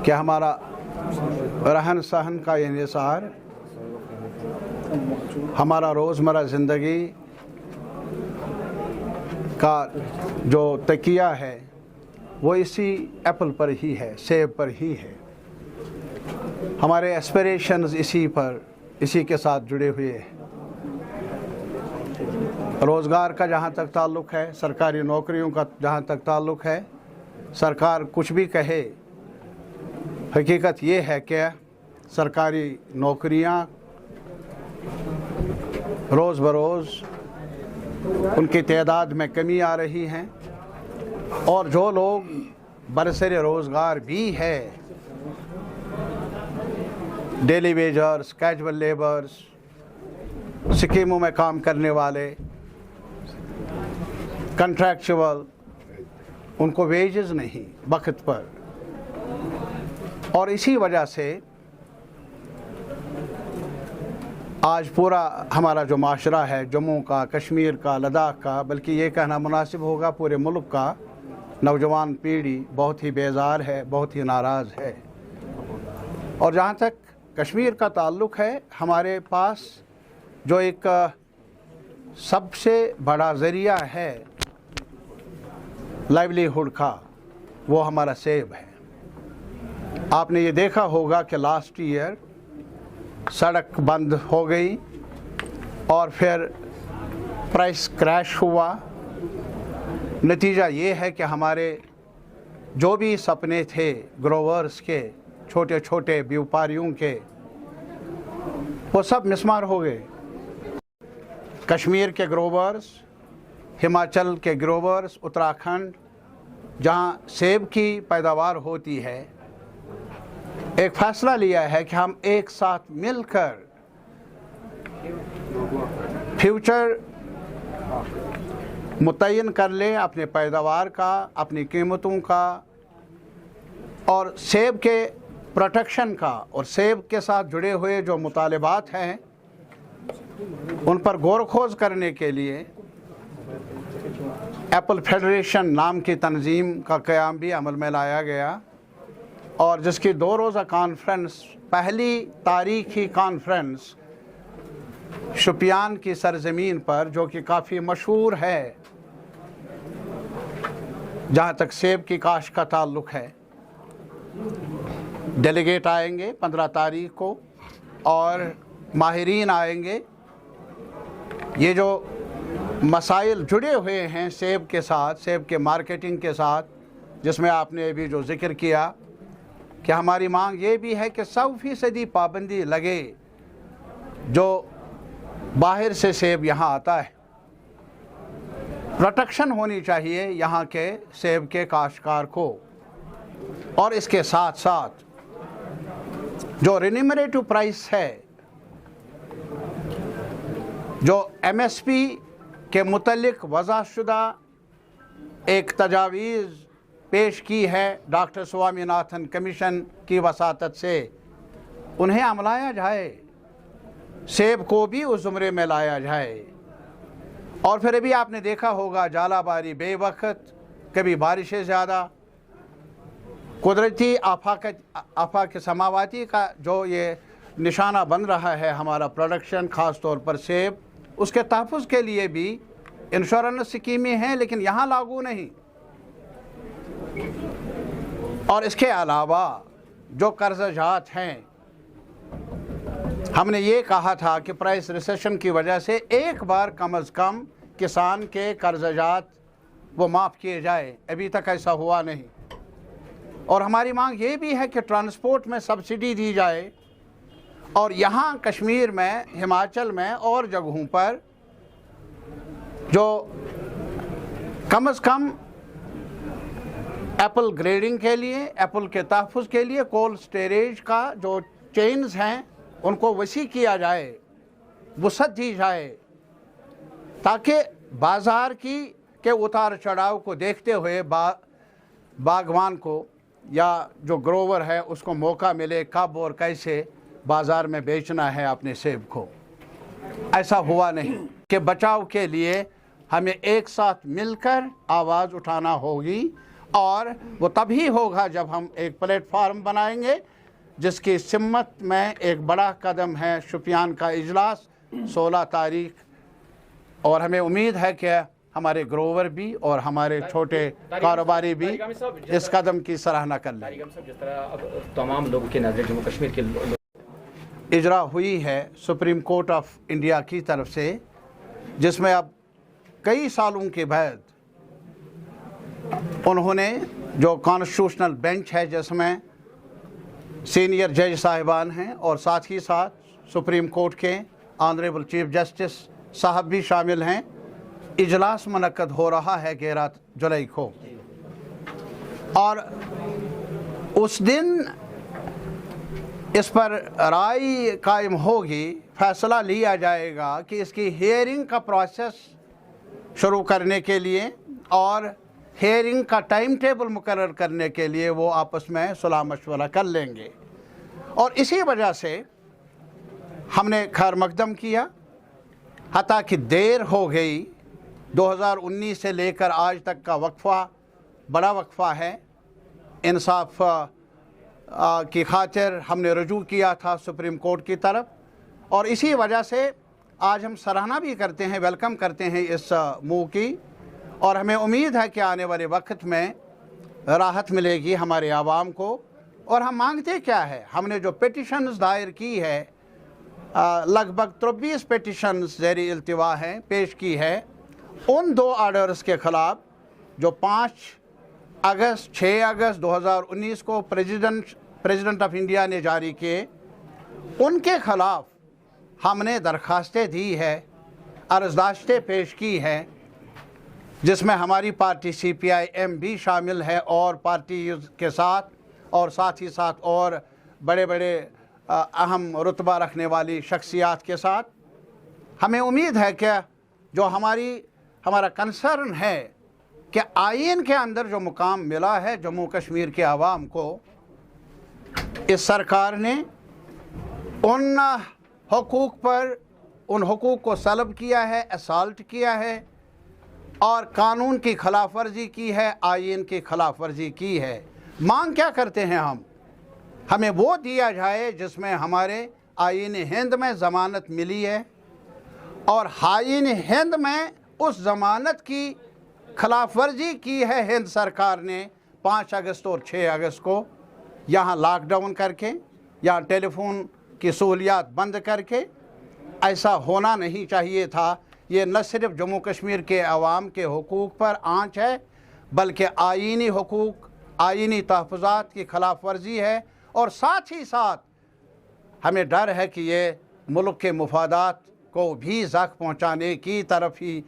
कि हमारा रहन सहन का इंहिसार, हमारा रोज़मर्रा ज़िंदगी का जो तकिया है वो इसी एप्पल पर ही है, सेब पर ही है। हमारे एस्पिरेशंस इसी के साथ जुड़े हुए हैं। रोज़गार का जहाँ तक ताल्लुक़ है, सरकारी नौकरियों का जहाँ तक ताल्लुक़ है, सरकार कुछ भी कहे, हकीकत ये है कि सरकारी नौकरियाँ रोज़ बरोज़ उनकी तादाद में कमी आ रही हैं और जो लोग बरसरे रोज़गार भी है, डेली वेजर्स, कैजुअल लेबर्स, स्कीमों में काम करने वाले, कंट्रैक्चुअल, उनको वेजेस नहीं वक्त पर। और इसी वजह से आज पूरा हमारा जो माशरा है, जम्मू का, कश्मीर का, लद्दाख का, बल्कि ये कहना मुनासिब होगा पूरे मुल्क का नौजवान पीढ़ी बहुत ही बेजार है, बहुत ही नाराज़ है। और जहाँ तक कश्मीर का ताल्लुक़ है, हमारे पास जो एक सबसे बड़ा ज़रिया है लाइवलीहुड का, वो हमारा सेब है। आपने ये देखा होगा कि लास्ट ईयर सड़क बंद हो गई और फिर प्राइस क्रैश हुआ। नतीजा ये है कि हमारे जो भी सपने थे ग्रोवर्स के, छोटे छोटे व्यापारियों के, वो सब मिसमार हो गए। कश्मीर के ग्रोवर्स, हिमाचल के ग्रोवर्स, उत्तराखंड जहाँ सेब की पैदावार होती है, एक फ़ैसला लिया है कि हम एक साथ मिलकर फ्यूचर मुतय्यन कर लें अपने पैदावार का, अपनी कीमतों का और सेब के प्रोटेक्शन का, और सेब के साथ जुड़े हुए जो मुतालिबात हैं उन पर गौर खोज करने के लिए एप्पल फेडरेशन नाम की तंजीम का क़याम भी अमल में लाया गया और जिसकी 2 रोज़ा कॉन्फ्रेंस, पहली तारीख़ी कॉन्फ्रेंस शुपियान की सरज़मीन पर, जो कि काफ़ी मशहूर है जहाँ तक सेब की काश्त का ताल्लुक़ है। डेलीगेट आएंगे 15 तारीख़ को और माहिरीन आएंगे। ये जो मसाइल जुड़े हुए हैं सेब के साथ, सेब के मार्केटिंग के साथ, जिसमें आपने अभी जो ज़िक्र किया कि हमारी मांग ये भी है कि 100% पाबंदी लगे जो बाहर से सेब यहाँ आता है। प्रोटेक्शन होनी चाहिए यहाँ के सेब के काश्तकार को। और इसके साथ साथ जो रिन्यूमरेटिव प्राइस है, जो MSP के मुतल्लिक वज़ाशुदा एक तजावीज़ पेश की है डॉक्टर स्वामीनाथन कमीशन की वसातत से, उन्हें अमलाया जाए, सेब को भी उस ज़ुमरे में लाया जाए। और फिर अभी आपने देखा होगा जालाबारी बेवक्त, कभी बारिशें ज़्यादा, कुदरती आफाक समावाती का जो ये निशाना बन रहा है हमारा प्रोडक्शन, ख़ास तौर पर सेब, उसके तहफ़्फ़ुज़ के लिए भी इंश्योरेंस स्कीमें हैं लेकिन यहाँ लागू नहीं। और इसके अलावा जो कर्ज़जात हैं, हमने ये कहा था कि प्राइस रिसेशन की वजह से एक बार कम अज़ कम किसान के कर्ज़जात वो माफ़ किए जाए, अभी तक ऐसा हुआ नहीं। और हमारी मांग ये भी है कि ट्रांसपोर्ट में सब्सिडी दी जाए और यहाँ कश्मीर में, हिमाचल में और जगहों पर जो कम अज़ कम एप्पल ग्रेडिंग के लिए, एप्पल के तहफ़्फ़ुज़ के लिए कोल्ड स्टोरेज का जो चेन्स हैं उनको वसी किया जाए, वसअत दी जाए, ताकि बाज़ार के उतार चढ़ाव को देखते हुए बागवान को या जो ग्रोवर है उसको मौका मिले कब और कैसे बाज़ार में बेचना है अपने सेब को। ऐसा हुआ नहीं कि बचाव के लिए हमें एक साथ मिलकर आवाज़ उठाना होगी और वो तभी होगा जब हम एक प्लेटफार्म बनाएंगे जिसकी सिमत में एक बड़ा कदम है शुपियान का इजलास 16 तारीख। और हमें उम्मीद है कि हमारे ग्रोवर भी और हमारे छोटे कारोबारी भी इस कदम की सराहना कर लें। जिस तरह अब तमाम लोगों की नज़रें जम्मू कश्मीर के इजरा हुई है सुप्रीम कोर्ट ऑफ इंडिया की तरफ से, जिसमें अब कई सालों के बाद उन्होंने जो कॉन्स्टिट्यूशनल बेंच है जिसमें सीनियर जज साहिबान हैं और साथ ही साथ सुप्रीम कोर्ट के ऑनरेबल चीफ जस्टिस साहब भी शामिल हैं, इजलास मुनक्कद हो रहा है 11 जुलाई को। और उस दिन इस पर राय कायम होगी, फैसला लिया जाएगा कि इसकी हियरिंग का प्रोसेस शुरू करने के लिए और हियरिंग का टाइम टेबल मुकर्रर करने के लिए वो आपस में सलाह मशवरा कर लेंगे। और इसी वजह से हमने खैर मकदम किया, हता कि देर हो गई। 2019 से लेकर आज तक का वक्फा बड़ा वक्फा है। इंसाफ की खातिर हमने रुजू किया था सुप्रीम कोर्ट की तरफ, और इसी वजह से आज हम सराहना भी करते हैं, वेलकम करते हैं इस मूव की। और हमें उम्मीद है कि आने वाले वक्त में राहत मिलेगी हमारे आवाम को। और हम मांगते क्या है, हमने जो पिटिशन्स दायर की है, लगभग 23 पिटिशन्स ज़ेरी इल्तिवा हैं, पेश की है उन 2 आर्डर्स के ख़िलाफ़ जो 5 अगस्त 6 अगस्त 2019 को प्रेसिडेंट ऑफ इंडिया ने जारी किए, उनके ख़िलाफ़ हमने दरख्वास्तें दी है, अर्ज़दाश्तें पेश की हैं, जिसमें हमारी पार्टी CPIM भी शामिल है और पार्टी के साथ और साथ ही साथ और बड़े बड़े अहम रुतबा रखने वाली शख्सियात के साथ। हमें उम्मीद है कि जो हमारा कंसर्न है कि आइन के अंदर जो मुकाम मिला है जम्मू कश्मीर के आवाम को, इस सरकार ने उन हुकूक पर उन हुकूक को सलब किया है, असॉल्ट किया है और कानून की खिलाफ वर्जी की है, आइन की खिलाफ वर्जी की है। मांग क्या करते हैं हम, हमें वो दिया जाए जिसमें हमारे आइन हिंद में ज़मानत मिली है और आइन हिंद में उस ज़मानत की खिलाफ वर्जी की है हिंद सरकार ने 5 अगस्त और 6 अगस्त को, यहाँ लॉकडाउन करके, यहाँ टेलीफोन की सहूलियात बंद करके। ऐसा होना नहीं चाहिए था। ये न सिर्फ जम्मू कश्मीर के अवाम के हुकूक पर आंच है, बल्कि आइनी हुकूक, आइनी तहफ़्फ़ुज़ात की खिलाफ वर्जी है। और साथ ही साथ हमें डर है कि ये मुल्क के मुफादात को भी ज़ख्म पहुँचाने की तरफ ही